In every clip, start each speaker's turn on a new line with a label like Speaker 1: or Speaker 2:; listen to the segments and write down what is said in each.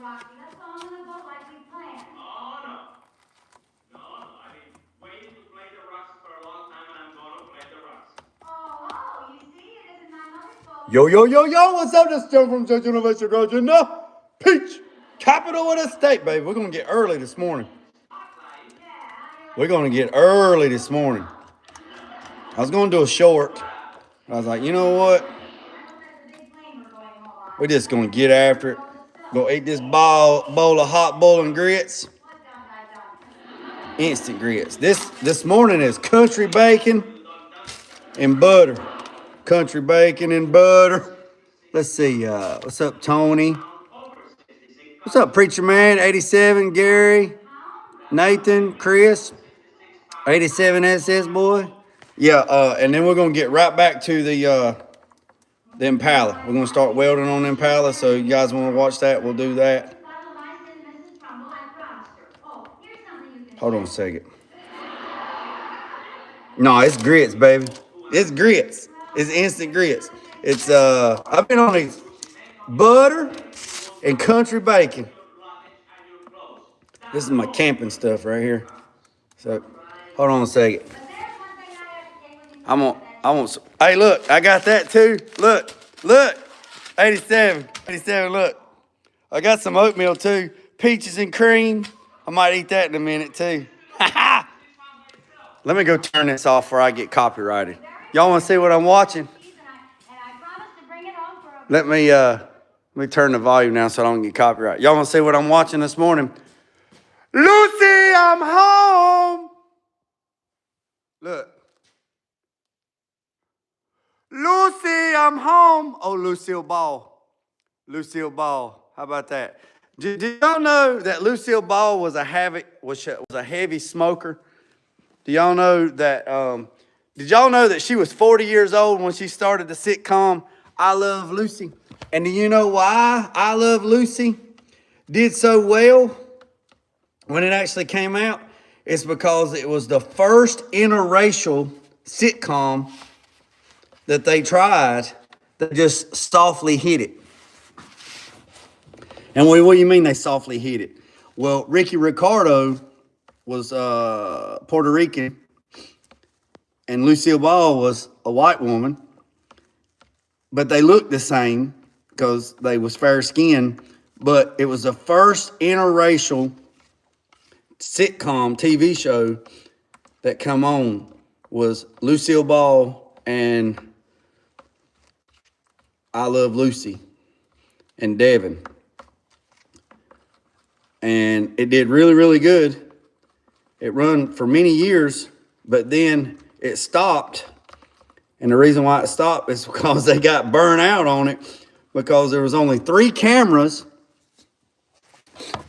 Speaker 1: Rocky. Let's go on the boat like we planned.
Speaker 2: Oh, no. No, I've been waiting to play the rocks for a long time, and I'm going to play the rocks.
Speaker 1: Oh, you see, it isn't my mother's fault.
Speaker 3: Yo, what's up? This is Joe from Judge University of Virginia. Peach, capital of the state, baby. We're going to get early this morning. We're going to get early this morning. I was going to do a short. I was like, you know what? We're just going to get after it. Go eat this bowl of hot boiling grits. Instant grits. This morning is country bacon and butter. Country bacon and butter. Let's see. What's up, Tony? What's up, Preacher Man? 87, Gary, Nathan, Chris, 87 SS boy. Yeah, and then we're gonna get right back to the Impala. We're gonna start welding on the Impala. So you guys want to watch that? We'll do that. Hold on a second. No, it's grits, baby. It's grits. It's instant grits. It's I've been on these butter and country bacon. This is my camping stuff right here. So hold on a second. Hey, look, I got that too. Look, 87, look. I got some oatmeal too. Peaches and cream. I might eat that in a minute too. Let me go turn this off before I get copyrighted. Y'all want to see what I'm watching? Let me turn the volume down so I don't get copyrighted. Y'all want to see what I'm watching this morning? Lucy, I'm home. Look. Lucy, I'm home. Oh, Lucille Ball. Lucille Ball. How about that? Did y'all know that Lucille Ball was a heavy smoker? Do y'all know that? Did y'all know that she was 40 years old when she started the sitcom I Love Lucy? And do you know why I Love Lucy did so well when it actually came out? It's because it was the first interracial sitcom that they tried that just softly hit it. And what do you mean they softly hit it? Well, Ricky Ricardo was Puerto Rican, and Lucille Ball was a white woman, but they looked the same because they was fair skinned. But it was the first interracial sitcom TV show that come on was Lucille Ball and I Love Lucy and Devin. And it did really, really good. It run for many years, but then it stopped. And the reason why it stopped is because they got burnt out on it, because there was only 3 cameras.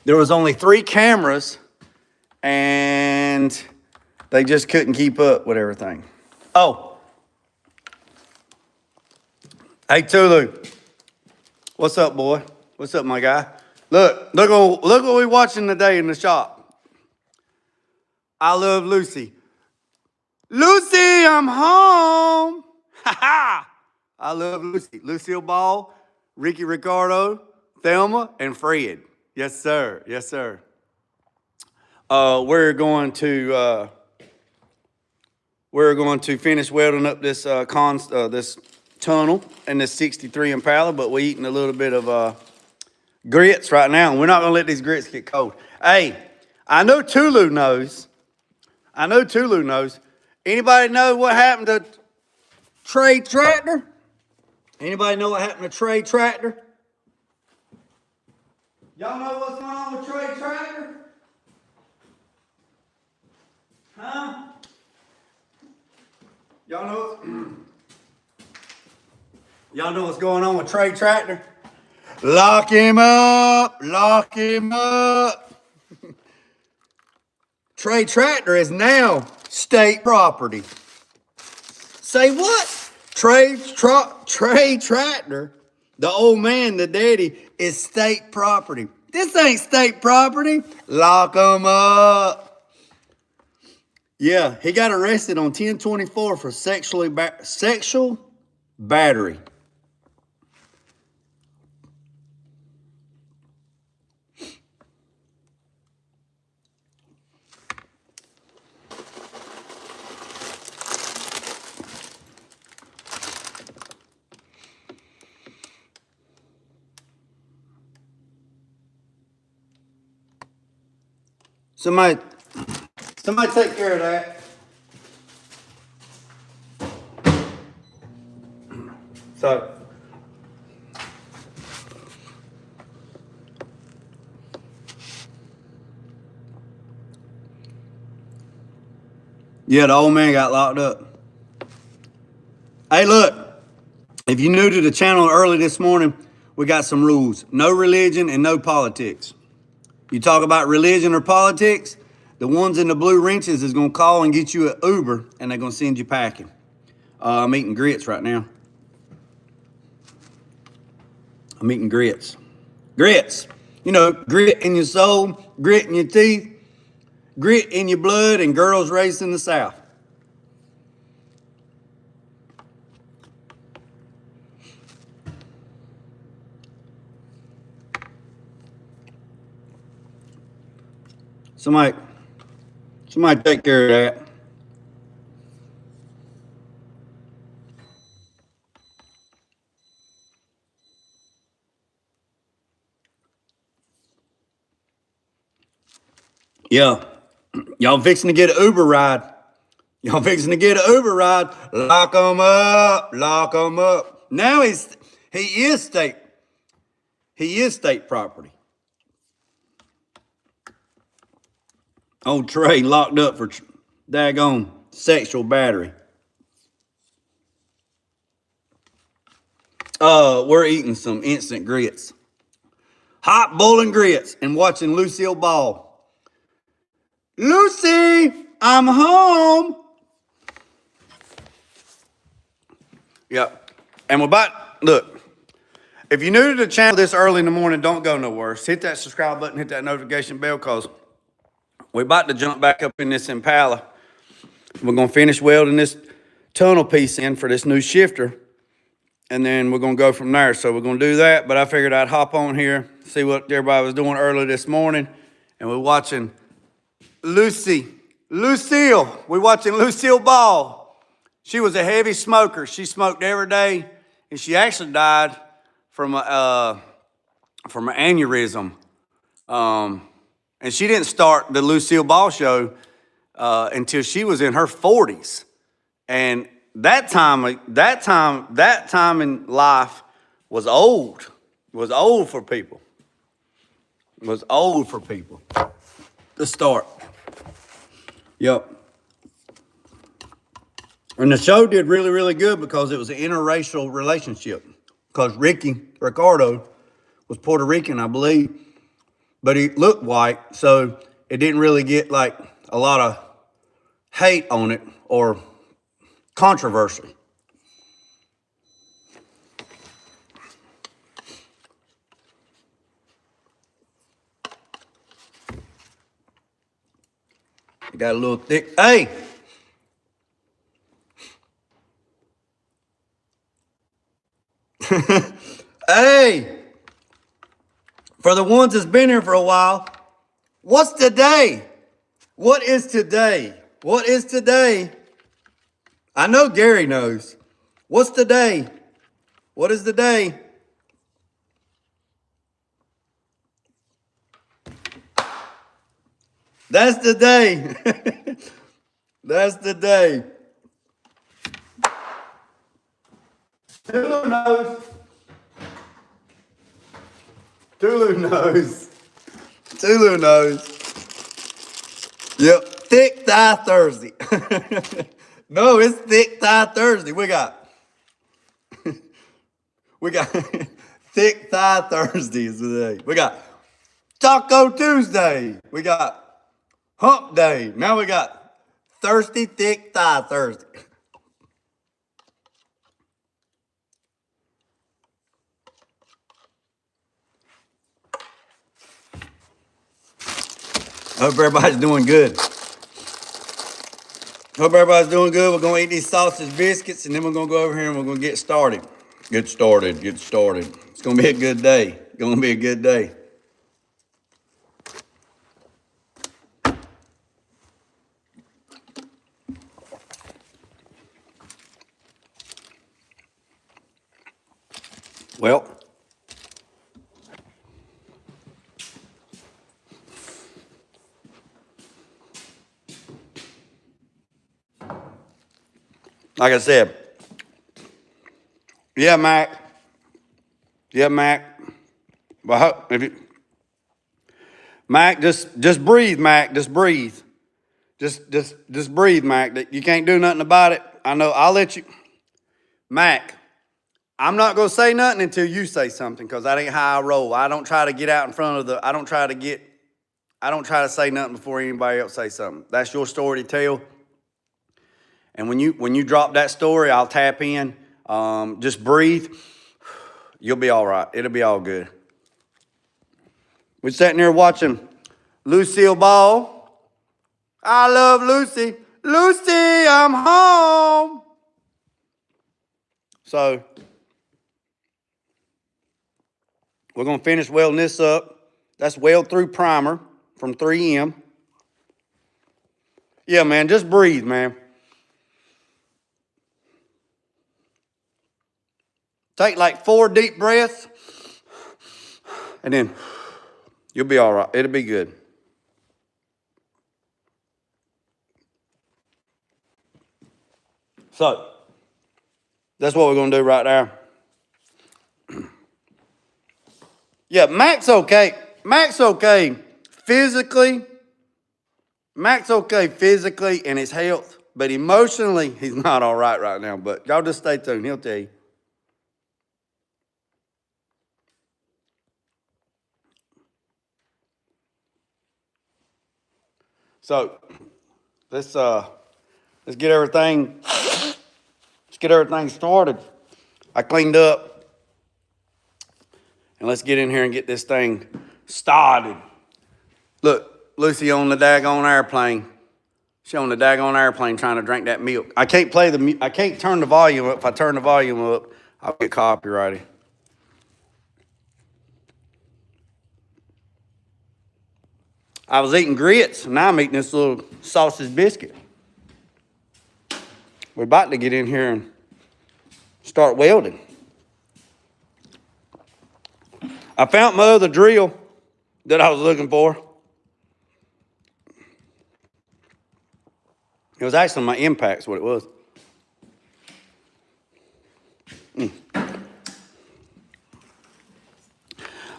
Speaker 3: There was only 3 cameras, and they just couldn't keep up with everything. Oh. Hey, Tulu. What's up, boy? What's up, my guy? Look what we watching today in the shop. I Love Lucy. Lucy, I'm home. Ha ha. I Love Lucy. Lucille Ball, Ricky Ricardo, Thelma, and Fred. Yes, sir. Yes, sir. We're going to finish welding up this this tunnel in this 63 Impala, but we're eating a little bit of grits right now, and we're not gonna let these grits get cold. Hey, I know Tulu knows. Anybody know what happened to Trey Tractor? Anybody know what happened to Trey Tractor? Y'all know what's going on with Trey Tractor? Huh? Y'all know what's going on with Trey Tractor? Lock him up. Trey Tractor is now state property. Say what? Trey Tractor, the old man, the daddy, is state property. This ain't state property. Lock him up. Yeah, he got arrested on 10/24 for sexual battery. Somebody take care of that. So, yeah, the old man got locked up. Hey, look, if you're new to the channel early this morning, we got some rules. No religion and no politics. You talk about religion or politics, the ones in the blue wrenches is going to call and get you an Uber, and they're going to send you packing. I'm eating grits right now. I'm eating grits. Grits. You know, grit in your soul, grit in your teeth, grit in your blood, and girls raised in the South. Somebody take care of that. Yeah. Y'all fixing to get an Uber ride. Y'all fixing to get an Uber ride. Lock 'em up. Lock 'em up. Now he is state property. Old Trey locked up for daggone sexual battery. We're eating some instant grits. Hot boiling grits and watching Lucille Ball. Lucy, I'm home. Yep. And we're about, look, if you're new to the channel this early in the morning, don't go nowhere. Hit that subscribe button, hit that notification bell, because we're about to jump back up in this Impala. We're going to finish welding this tunnel piece in for this new shifter, and then we're going to go from there. So we're going to do that, but I figured I'd hop on here, see what everybody was doing early this morning, and we're watching Lucille. We're watching Lucille Ball. She was a heavy smoker. She smoked every day, and she actually died from an aneurysm. And she didn't start the Lucille Ball show until she was in her 40s. And that time in life was old. It was old for people. It was old for people to start. Yep. And the show did really, really good because it was an interracial relationship. Because Ricardo was Puerto Rican, I believe, but he looked white, so it didn't really get like a lot of hate on it or controversy. It got a little thick. Hey! Hey! For the ones that's been here for a while, what's today? What is today? What is today? I know Gary knows. What's today? What is the day? That's the day. That's the day. Tulu knows. Tulu knows. Tulu knows. Yep. Thick Thigh Thursday. No, it's Thick Thigh Thursday. We got Thick Thigh Thursdays today. We got Taco Tuesday. We got Hump Day. Now we got Thirsty Thick Thigh Thursday. Hope everybody's doing good. Hope everybody's doing good. We're going to eat these sausage biscuits, and then we're going to go over here and we're going to get started. Get started. It's going to be a good day. It's going to be a good day. Well, Like I said, yeah, Mac. Yeah, Mac. Well, if you, Mac, just breathe, Mac. Just breathe. Just breathe, Mac. You can't do nothing about it. I know. I'll let you. Mac, I'm not gonna say nothing until you say something, because that ain't how I roll. I don't try to get out in front of the. I don't try to say nothing before anybody else say something. That's your story to tell. And when you drop that story, I'll tap in. Just breathe. You'll be all right. It'll be all good. We're sitting here watching Lucille Ball. I love Lucy. Lucy, I'm home. So we're going to finish welding this up. That's weld through primer from 3M. Yeah, man, just breathe, man. Take like 4 deep breaths, and then you'll be all right. It'll be good. So that's what we're going to do right there. Yeah, Mac's okay. Mac's okay physically. Mac's okay physically in his health, but emotionally, he's not all right now. But y'all just stay tuned. He'll tell you. So let's get everything started. I cleaned up, and let's get in here and get this thing started. Look, Lucy on the daggone airplane. She on the daggone airplane trying to drink that milk. I can't I can't turn the volume up. If I turn the volume up, I'll get copyrighted. I was eating grits, and now I'm eating this little sausage biscuit. We're about to get in here and start welding. I found my other drill that I was looking for. It was actually my impact's what it was.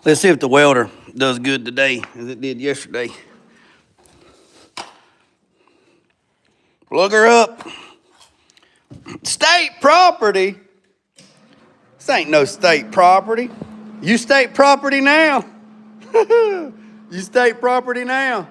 Speaker 3: Let's see if the welder does good today as it did yesterday. Plug her up. State property? This ain't no state property. You state property now. You state property now.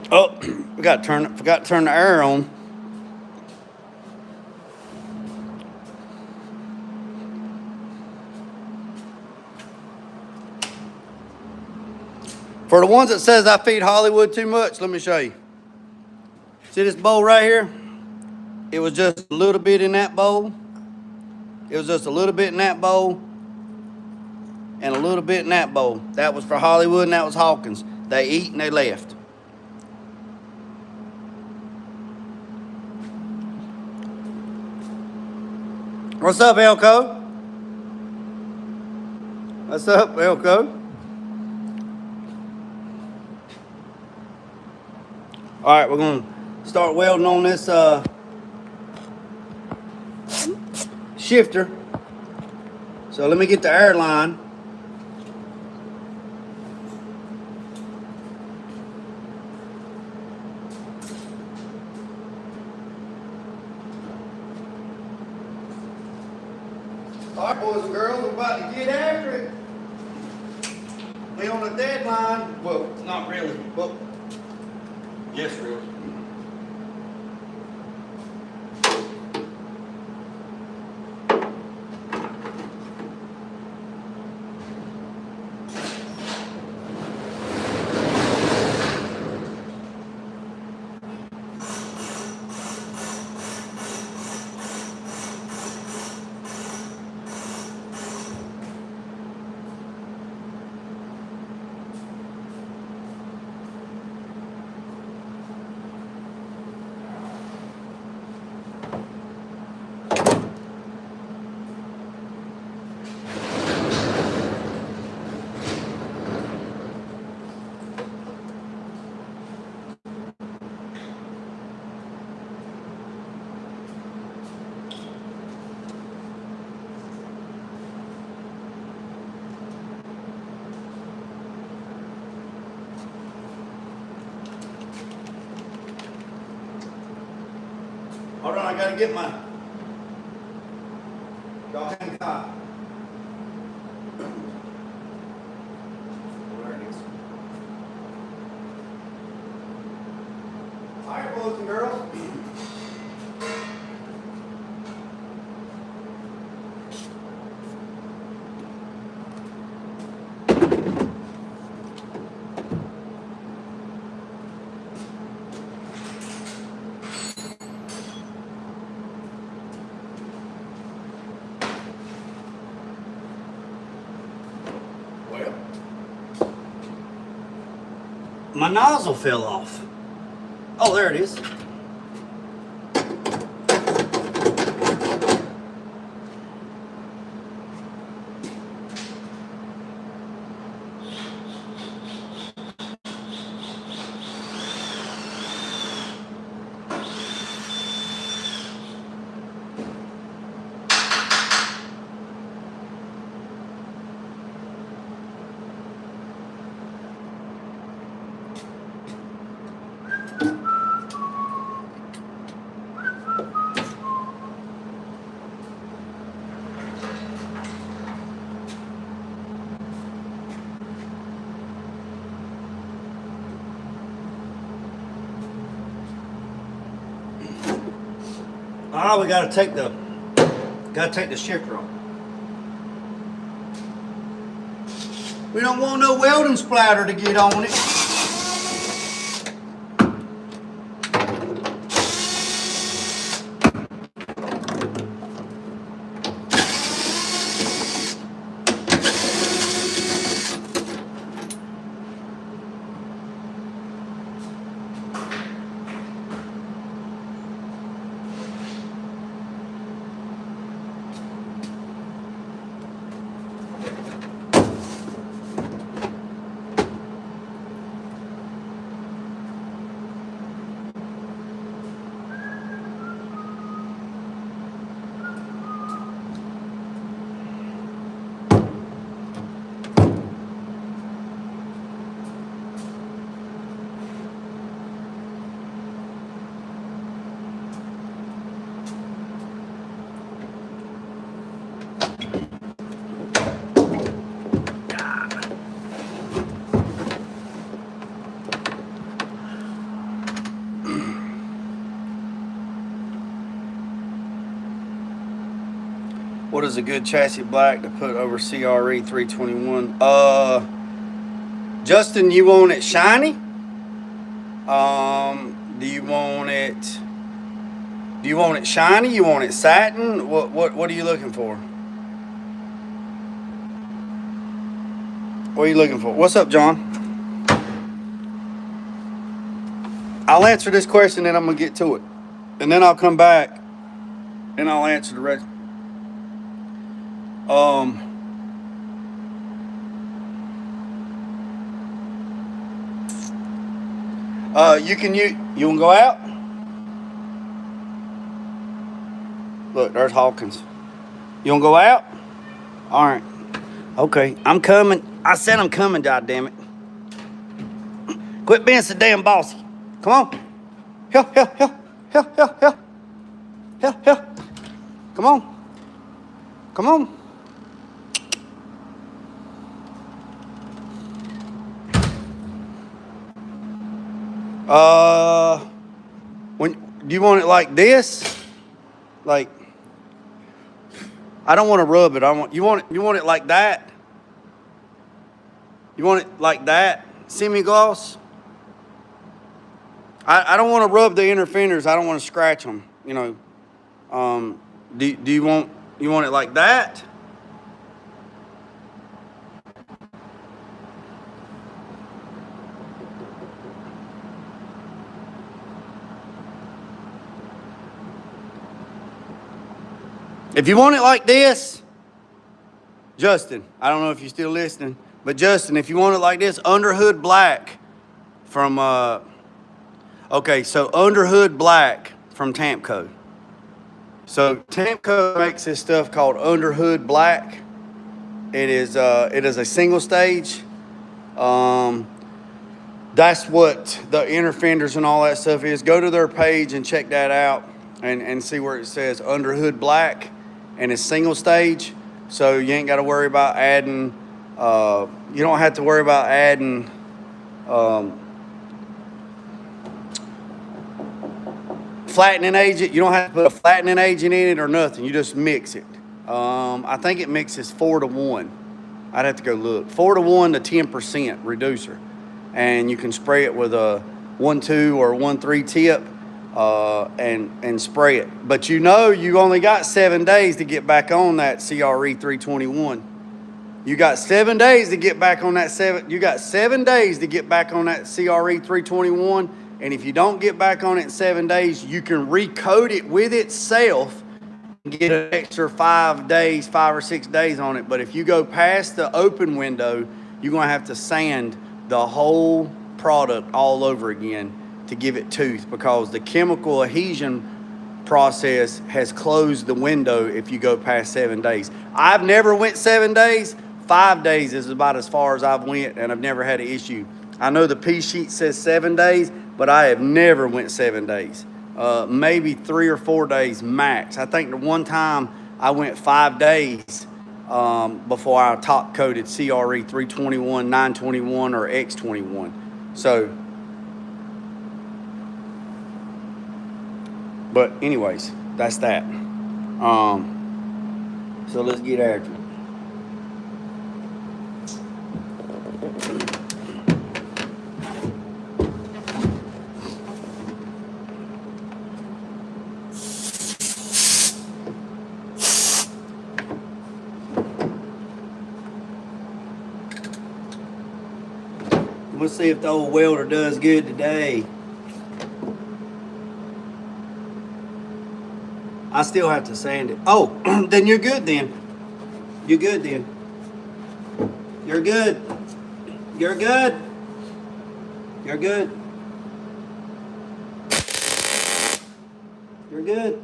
Speaker 3: Oh, forgot to turn the air on. For the ones that says I feed Hollywood too much, let me show you. See this bowl right here? It was just a little bit in that bowl. It was just a little bit in that bowl and a little bit in that bowl. That was for Hollywood and that was Hawkins. They eat and they left. What's up, Elko? What's up, Elko? All right, we're going to start welding on this shifter. So let me get the air line. All right, boys and girls, we're about to get after it. We on a deadline. Well, not really, but yes, really. Hold on, I gotta get my. Y'all hang tight. There it is. All right, boys and girls. Well, my nozzle fell off. Oh, there it is. Ah, we gotta take the shifter off. We don't want no welding splatter to get on it. What is a good chassis black to put over CRE 321? Justin, you want it shiny? Do you want it shiny? You want it satin? What are you looking for? What are you looking for? What's up, John? I'll answer this question, then I'm gonna get to it, and then I'll come back and I'll answer the rest. You wanna go out? Look, there's Hawkins. You wanna go out? All right. Okay, I'm coming. I said I'm coming, goddammit. Quit being so damn bossy. Come on. Here. Come on. Come on. Do you want it like this? Like, I don't want to rub it. You want it like that? You want it like that? Semi-gloss? I don't want to rub the inner fenders. I don't want to scratch them, you know. Do you want it like that? If you want it like this, Justin, I don't know if you're still listening, but Justin, if you want it like this, underhood black from, okay, so underhood black from Tampco. So Tampco makes this stuff called underhood black. It is a single stage. That's what the inner fenders and all that stuff is. Go to their page and check that out. and see where it says under hood black, and it's single stage, so you ain't got to worry about adding. You don't have to worry about adding. Flattening agent, you don't have to put a flattening agent in it or nothing. You just mix it. I think it mixes 4-to-1. I'd have to go look. 4-to-1 to 10% reducer, and you can spray it with a 1-2 or 1-3 tip, and spray it. But you only got 7 days to get back on that CRE 321. You got 7 days to get back on that You got 7 days to get back on that CRE 321. And if you don't get back on it in 7 days, you can recode it with itself and get an extra 5 or 6 days on it. But if you go past the open window, you're going to have to sand the whole product all over again to give it tooth, because the chemical adhesion process has closed the window if you go past 7 days. I've never went 7 days. 5 days is about as far as I've went, and I've never had an issue. I know the P sheet says 7 days, but I have never went 7 days. Maybe 3 or 4 days max. I think the one time I went 5 days before I top coated CRE 321, 921, or X21. So, but anyways, that's that. So let's get after it. We'll see if the old welder does good today. I still have to sand it. Oh, then you're good then. You're good then. You're good. You're good. You're good. You're good.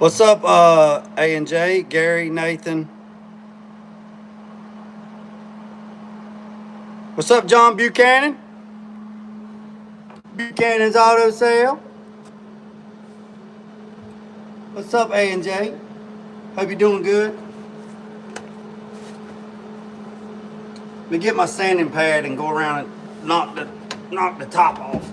Speaker 3: What's up, A and J, Gary, Nathan? What's up, John Buchanan? Buchanan's Auto Sale. What's up, A and J? Hope you're doing good. Let me get my sanding pad and go around and knock the top off.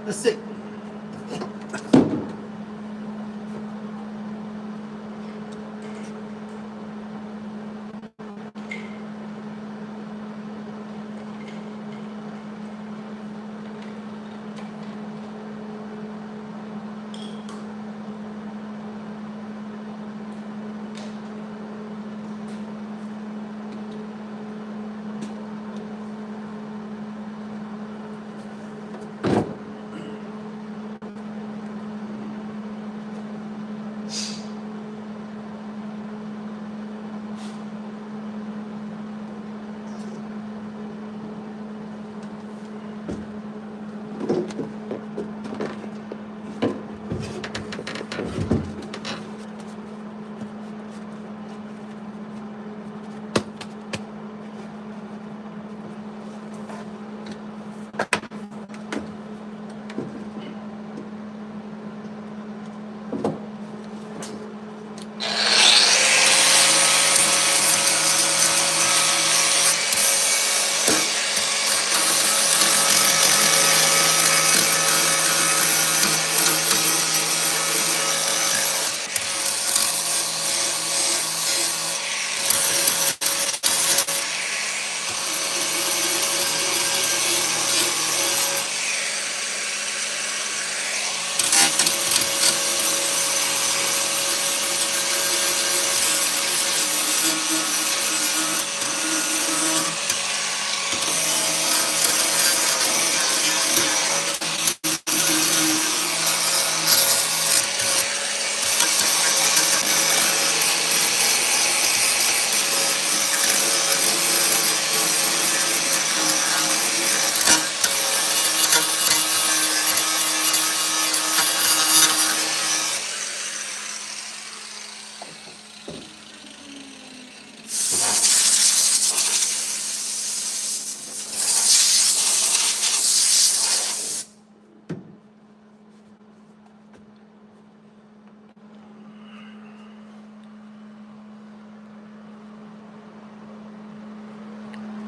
Speaker 3: Let's see.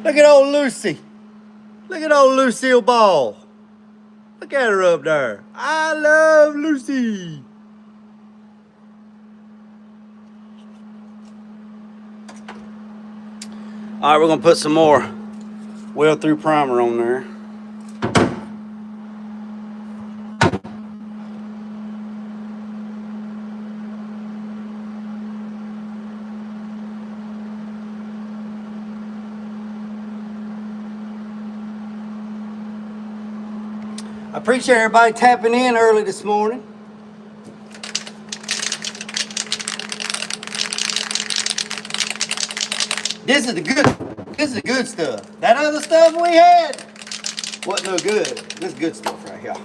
Speaker 3: Look at old Lucy. Look at old Lucille Ball. Look at her up there. I love Lucy. All right, we're gonna put some more weld through primer on there. I appreciate everybody tapping in early this morning. This is the good stuff. That other stuff we had wasn't no good. This is good stuff right here.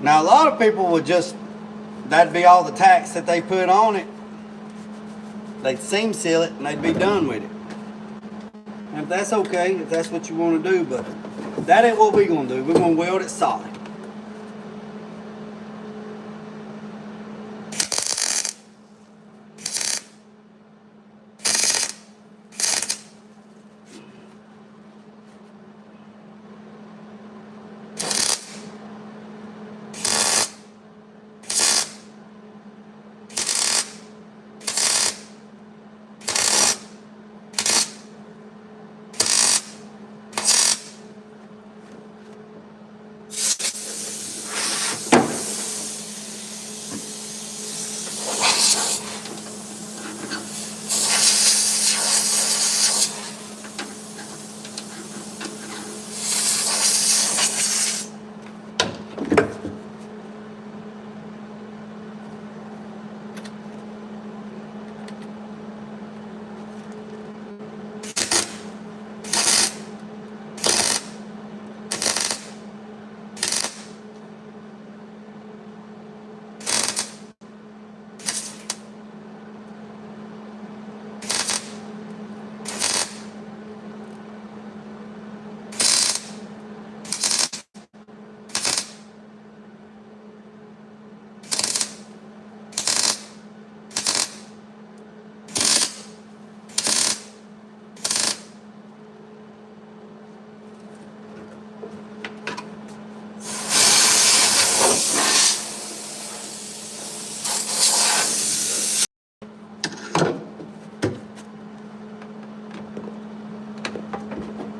Speaker 3: Now, a lot of people would just, that'd be all the tacks that they put on it. They'd seam seal it and they'd be done with it. And if that's okay, if that's what you want to do, but that ain't what we're going to do. We're going to weld it solid.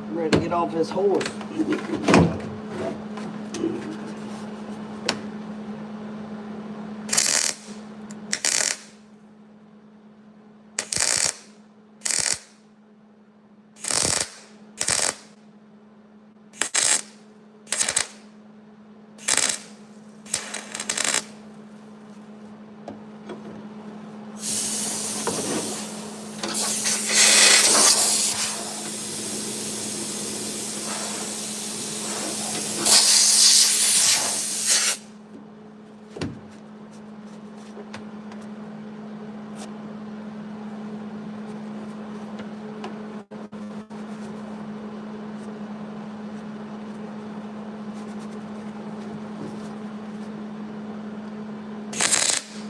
Speaker 3: I'm ready to get off this horse.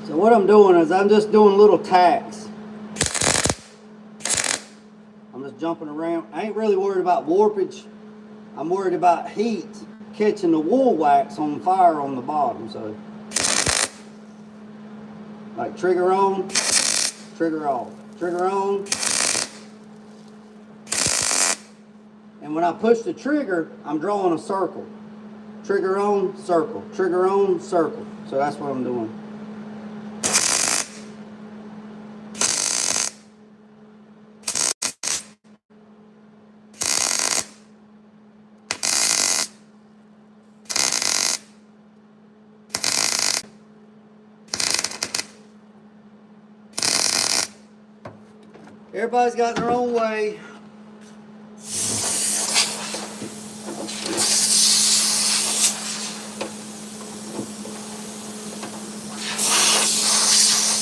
Speaker 3: So what I'm doing is I'm just doing little tacks. I'm just jumping around. I ain't really worried about warpage. I'm worried about heat catching the wool wax on fire on the bottom. So like trigger on, trigger off, trigger on. And when I push the trigger, I'm drawing a circle. Trigger on, circle. Trigger on, circle. So that's what I'm doing. Everybody's got their own way.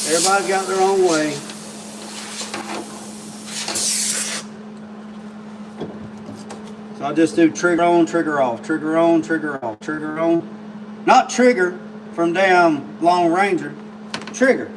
Speaker 3: Everybody got their own way. So I just do trigger on, trigger off, trigger on, trigger off, trigger on. Not trigger from down Long Ranger, trigger.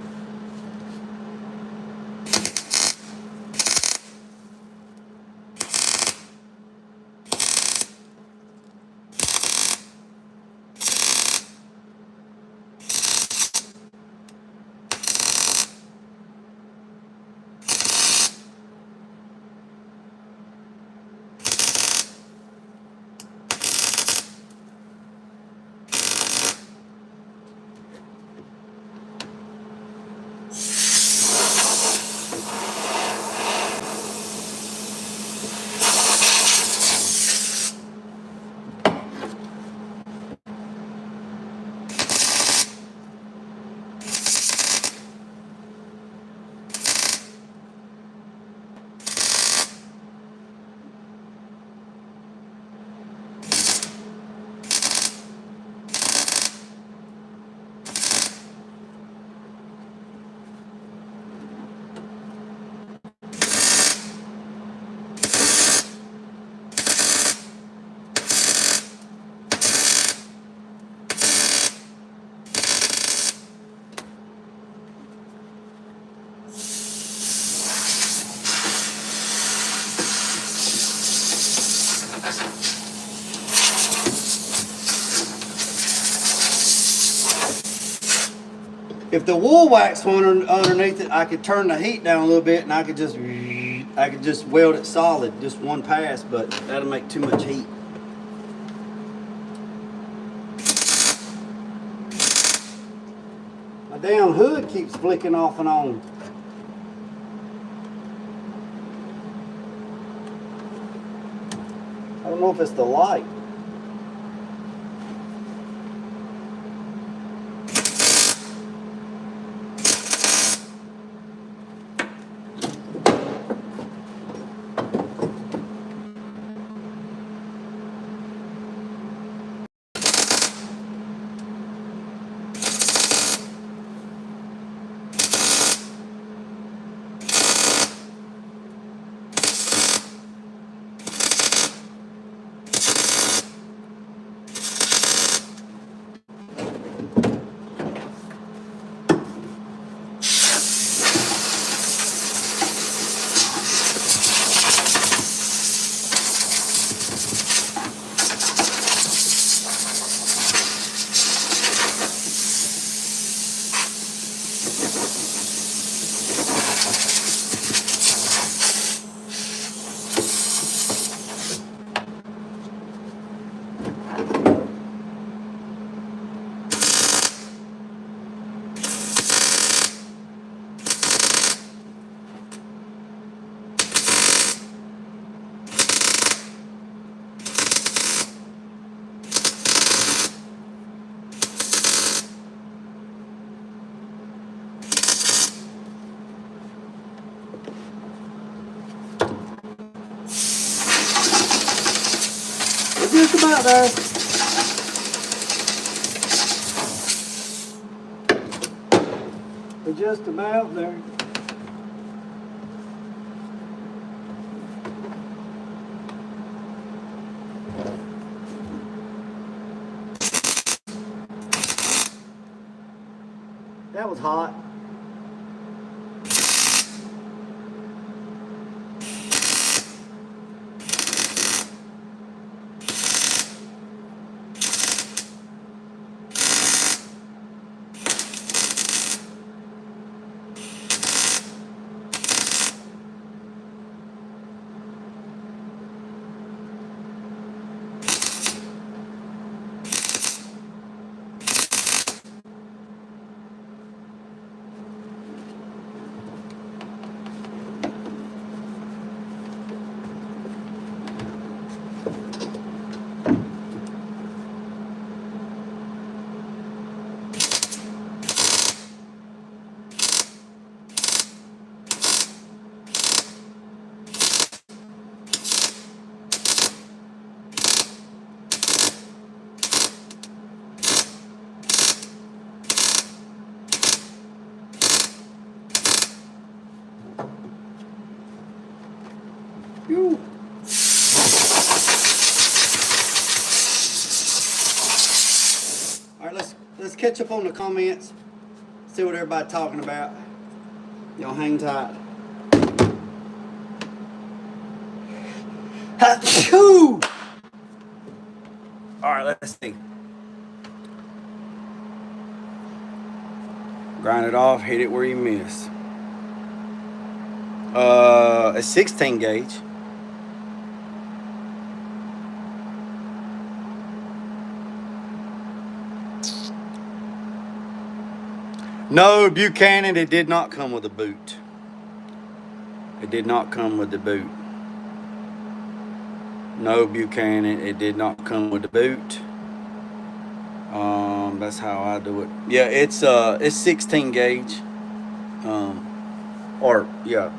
Speaker 3: If the wool wax went underneath it, I could turn the heat down a little bit and I could just weld it solid, just one pass, but that'll make too much heat. My damn hood keeps flicking off and on. I don't know if it's the light. Just about there. We're just about there. That was hot. Whew. All right, let's catch up on the comments. See what everybody's talking about. Y'all hang tight. Achoo! All right, let's see. Grind it off, hit it where you miss. A 16 gauge. No, Buchanan, it did not come with a boot. It did not come with the boot. No, Buchanan, it did not come with the boot. That's how I do it. Yeah, it's 16 gauge.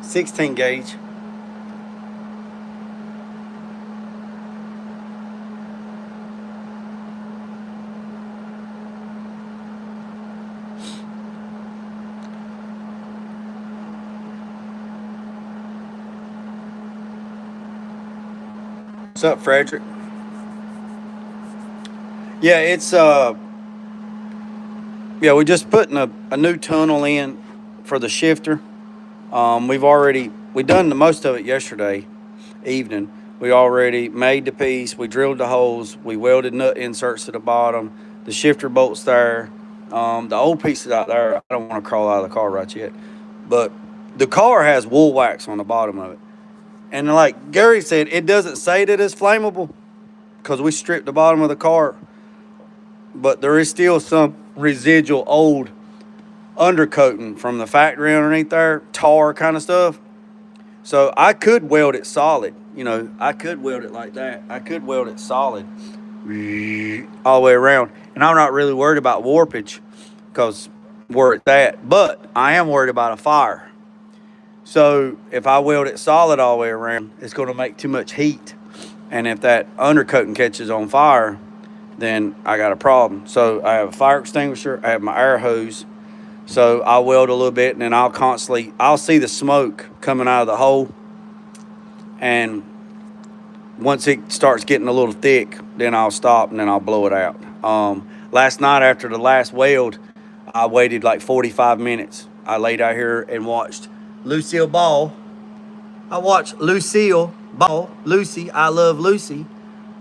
Speaker 3: 16 gauge. What's up, Frederick? Yeah, it's we're just putting a new tunnel in for the shifter. We done the most of it yesterday evening. We already made the piece, we drilled the holes, we welded nut inserts to the bottom, the shifter bolts there. The old pieces out there, I don't want to crawl out of the car right yet, but the car has wool wax on the bottom of it. And like Gary said, it doesn't say that it's flammable because we stripped the bottom of the car, but there is still some residual old undercoating from the factory underneath there, tar kind of stuff. So I could weld it solid, I could weld it like that. I could weld it solid all the way around. And I'm not really worried about warpage because where it's at, but I am worried about a fire. So if I weld it solid all the way around, it's going to make too much heat. And if that undercoating catches on fire, then I got a problem. So I have a fire extinguisher, I have my air hose. So I'll weld a little bit and then I'll see the smoke coming out of the hole. And once it starts getting a little thick, then I'll stop and then I'll blow it out. Last night after the last weld, I waited like 45 minutes. I laid out here and watched Lucille Ball. I watched Lucille Ball. Lucy, I love Lucy.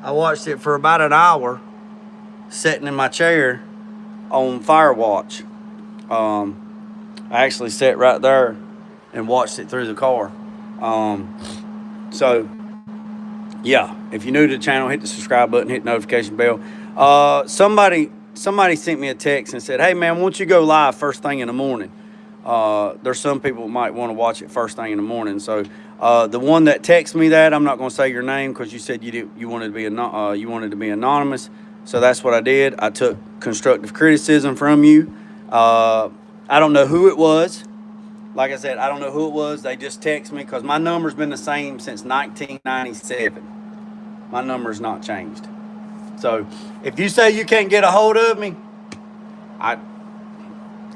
Speaker 3: I watched it for about an hour, sitting in my chair on fire watch. I actually sat right there and watched it through the car. So yeah, if you're new to the channel, hit the subscribe button, hit the notification bell. Somebody sent me a text and said, hey man, won't you go live first thing in the morning? There's some people who might want to watch it first thing in the morning. So the one that texted me that, I'm not going to say your name because you said you wanted to be anonymous. So that's what I did. I took constructive criticism from you. I don't know who it was. Like I said, I don't know who it was. They just texted me because my number's been the same since 1997. My number's not changed. So if you say you can't get a hold of me, I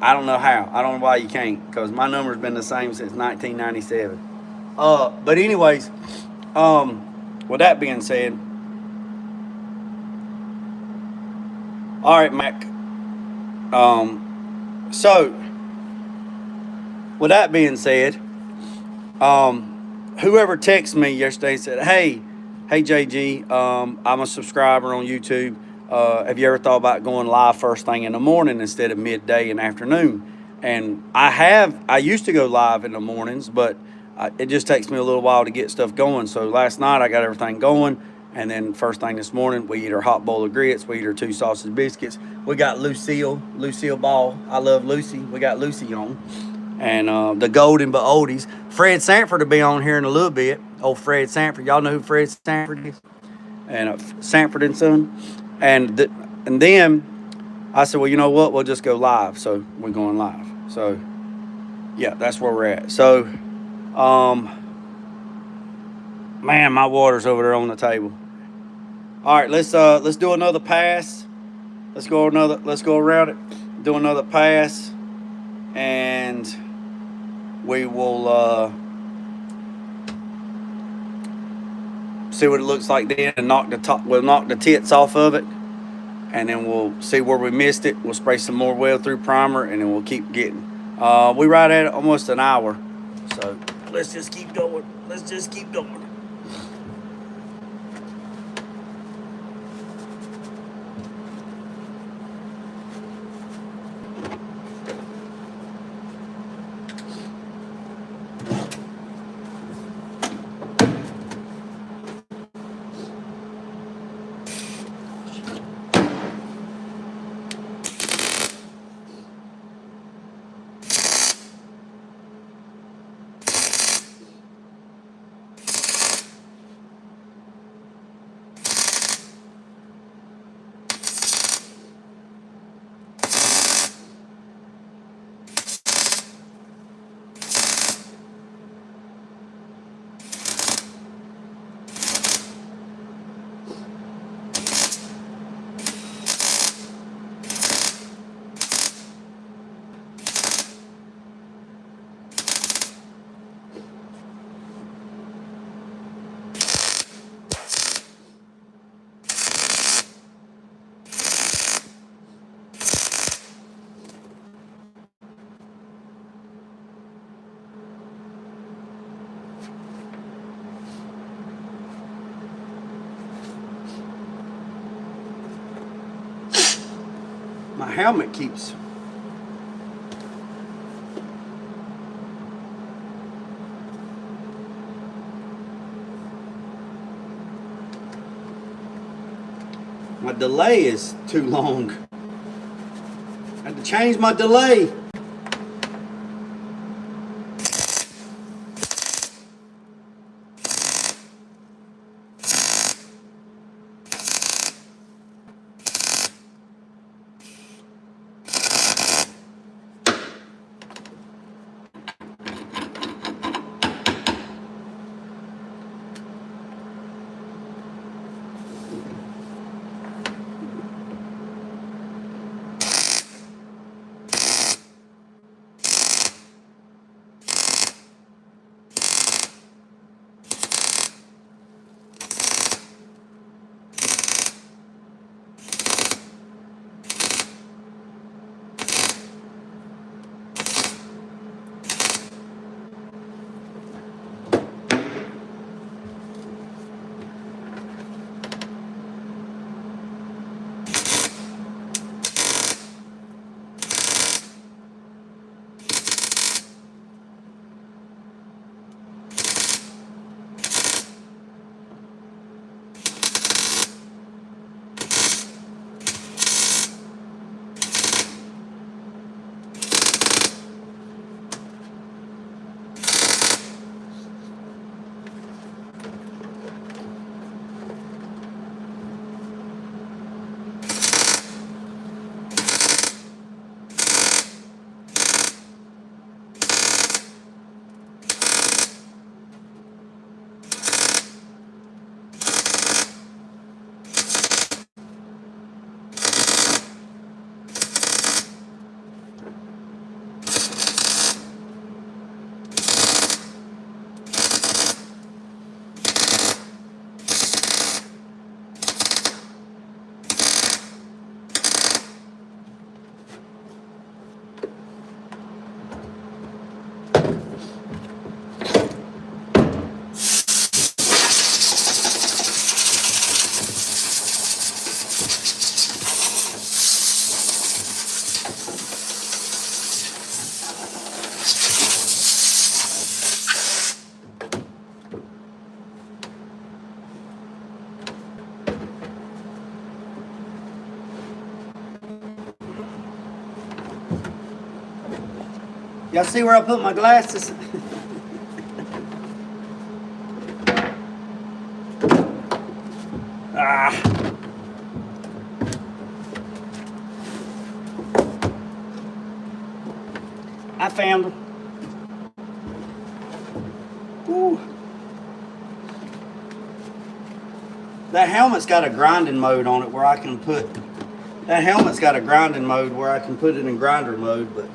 Speaker 3: don't know how. I don't know why you can't because my number's been the same since 1997. But anyways, with that being said, all right, Mac. So with that being said, whoever texted me yesterday said, hey JG, I'm a subscriber on YouTube. Have you ever thought about going live first thing in the morning instead of midday and afternoon? And I used to go live in the mornings, but it just takes me a little while to get stuff going. So last night I got everything going. And then first thing this morning, we eat our hot bowl of grits. We eat our 2 sausage biscuits. We got Lucille Ball. I love Lucy. We got Lucy on. And the golden but oldies. Fred Sanford will be on here in a little bit. Old Fred Sanford. Y'all know who Fred Sanford is? And Sanford and Son. And then I said, well, you know what? We'll just go live. So we're going live. So, yeah, that's where we're at. So, man, my water's over there on the table. All right, let's do another pass. Let's go around it. Do another pass. And we will see what it looks like then, and we'll knock the tits off of it, and then we'll see where we missed it. We'll spray some more weld through primer, and then we'll keep getting. We right at almost an hour, so let's just keep going. Let's just keep going. My helmet keeps. My delay is too long. I had to change my delay. Y'all see where I put my glasses? I found them. Woo. That helmet's got a grinding mode on it where I can put. That helmet's got a grinding mode where I can put it in grinder mode, but.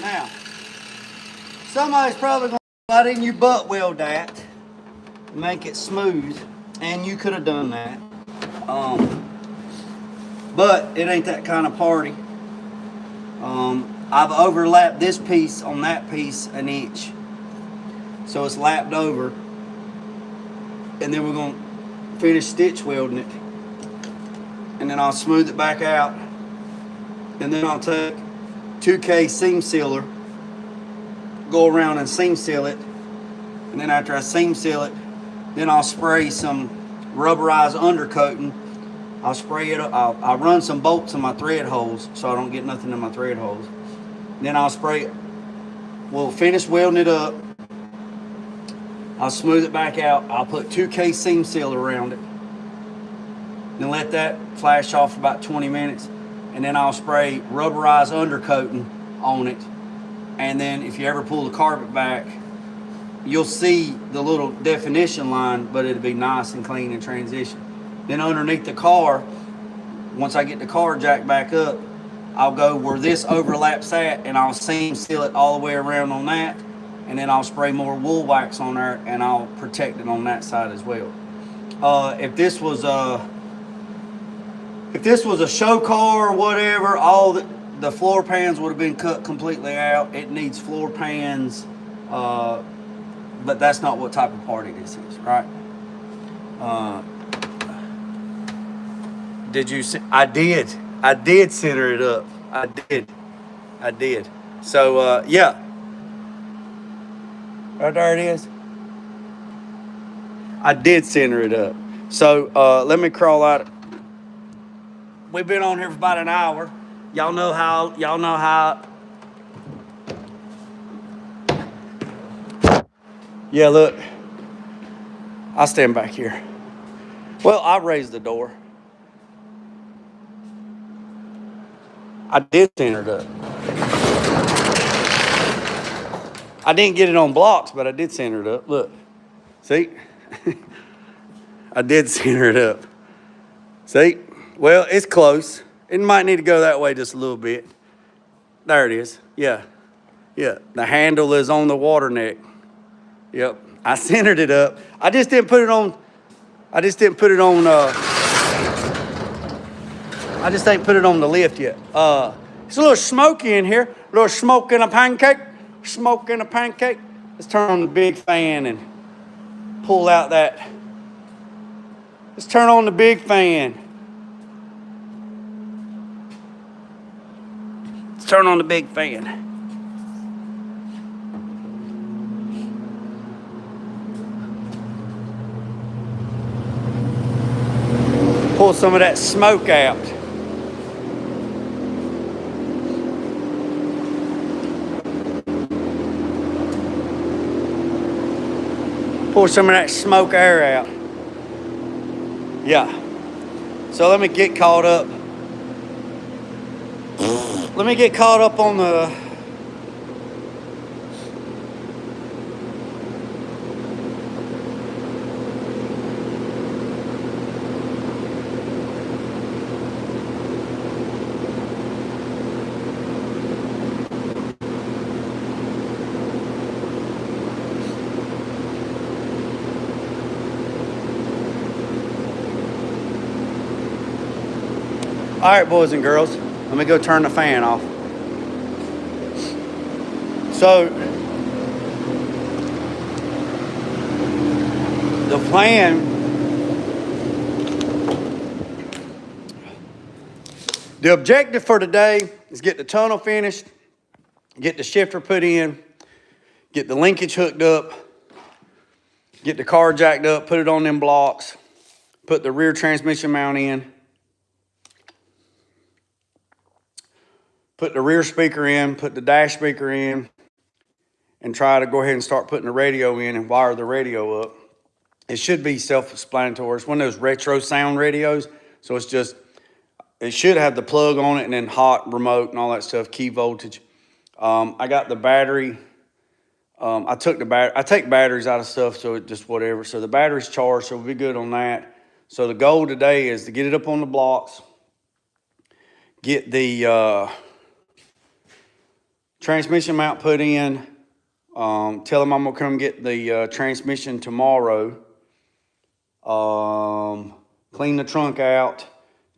Speaker 3: Now, somebody's probably going to why didn't you butt weld that, make it smooth, and you could have done that. But it ain't that kind of party. I've overlapped this piece on that piece an inch, so it's lapped over, and then we're going to finish stitch welding it, and then I'll smooth it back out, and then I'll take 2K seam sealer, go around and seam seal it, and then after I seam seal it, then I'll spray some rubberized undercoating. I'll spray it, I'll run some bolts in my thread holes so I don't get nothing in my thread holes. Then I'll spray it. We'll finish welding it up. I'll smooth it back out. I'll put 2K seam seal around it. Then let that flash off for about 20 minutes. And then I'll spray rubberized undercoating on it. And then if you ever pull the carpet back, you'll see the little definition line, but it'll be nice and clean in transition. Then underneath the car, once I get the car jacked back up, I'll go where this overlaps at, and I'll seam seal it all the way around on that, and then I'll spray more wool wax on there, and I'll protect it on that side as well. If this was a show car or whatever, all the floor pans would have been cut completely out. It needs floor pans, but that's not what type of party this is, right? Did you see? I did center it up. I did. So, yeah. Right there it is. I did center it up. So, let me crawl out. We've been on here for about an hour. Y'all know how. Yeah, look. I'll stand back here. Well, I raised the door. I did center it up. I didn't get it on blocks, but I did center it up. Look. See? I did center it up. See? Well, it's close. It might need to go that way just a little bit. There it is. Yeah. Yeah. The handle is on the water neck. Yep. I centered it up. I just didn't put it on. I just ain't put it on the lift yet. It's a little smoky in here. A little smoke in a pancake. Smoke in a pancake. Let's turn on the big fan and pull out that. Let's turn on the big fan. Let's turn on the big fan. Pull some of that smoke out. Pour some of that smoke air out. Yeah. So let me get caught up. Let me get caught up on the All right, boys and girls, let me go turn the fan off. So, the plan, the objective for today is get the tunnel finished, get the shifter put in, get the linkage hooked up, get the car jacked up, put it on them blocks, put the rear transmission mount in, put the rear speaker in, put the dash speaker in, and try to go ahead and start putting the radio in and wire the radio up. It should be self-explanatory. It's one of those retro sound radios, so it's just, it should have the plug on it and then hot remote and all that stuff, key voltage. I got the battery. I take batteries out of stuff, so it just whatever. So the battery's charged, so we'll be good on that. So the goal today is to get it up on the blocks, get the transmission mount put in, tell them I'm gonna come get the transmission tomorrow, clean the trunk out,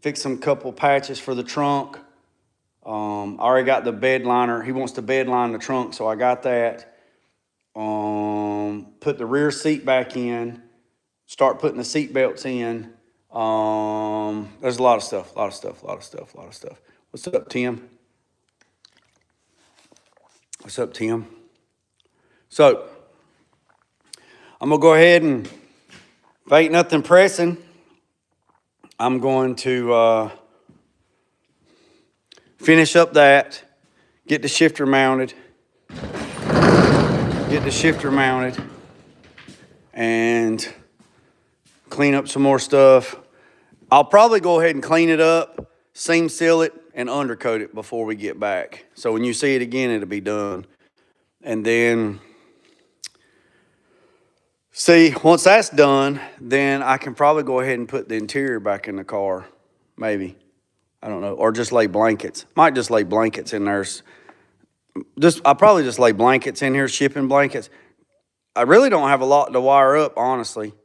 Speaker 3: fix some couple patches for the trunk. I already got the bed liner. He wants to bed line the trunk, so I got that. Put the rear seat back in, start putting the seat belts in. There's a lot of stuff. What's up, Tim? What's up, Tim? So, I'm gonna go ahead and, if ain't nothing pressing, I'm going to finish up that, get the shifter mounted, and clean up some more stuff. I'll probably go ahead and clean it up, seam seal it, and undercoat it before we get back. So when you see it again, it'll be done. And then, see, once that's done, then I can probably go ahead and put the interior back in the car, maybe. I don't know, or just lay blankets. Might just lay blankets in there. I'll probably just lay blankets in here, shipping blankets. I really don't have a lot to wire up, honestly.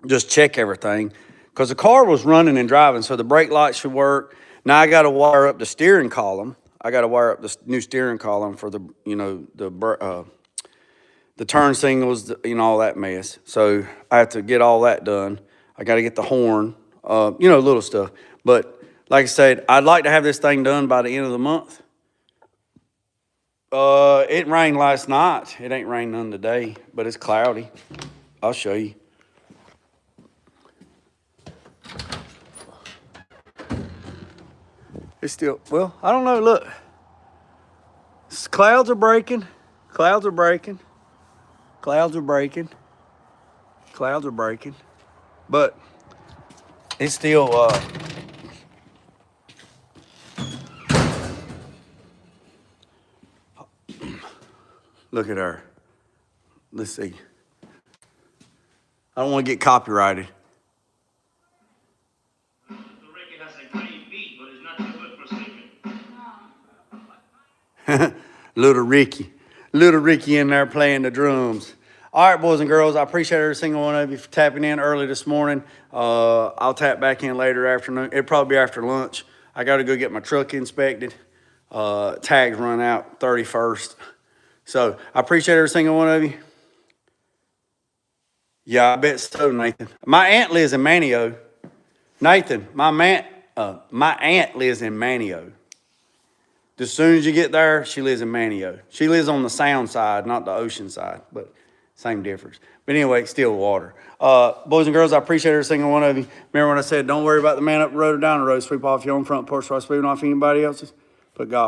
Speaker 3: Just check everything. Because the car was running and driving, so the brake lights should work. Now I got to wire up the steering column. I got to wire up the new steering column for the, the turn signals, all that mess. So I have to get all that done. I got to get the horn, little stuff. But like I said, I'd like to have this thing done by the end of the month. It rained last night. It ain't rained none today, but it's cloudy. I'll show you. It's still, well, I don't know, look. Clouds are breaking. But it's still, look at her. Let's see. I don't want to get copyrighted.
Speaker 2: Ricky has a great beat, but it's not too good for sleeping.
Speaker 3: Little Ricky in there playing the drums. All right, boys and girls, I appreciate every single one of you for tapping in early this morning. I'll tap back in later afternoon. It'll probably be after lunch. I got to go get my truck inspected. Tags run out 31st. So I appreciate every single one of you. Yeah, I bet so, Nathan. My aunt lives in Manio. Nathan, my aunt lives in Manio. As soon as you get there, she lives in Manio. She lives on the sound side, not the ocean side, but same difference. But anyway, still water. Boys and girls, I appreciate every single one of you. Remember when I said, don't worry about the man up the road or down the road. Sweep off your own front porch while sweeping off anybody else's? Put golf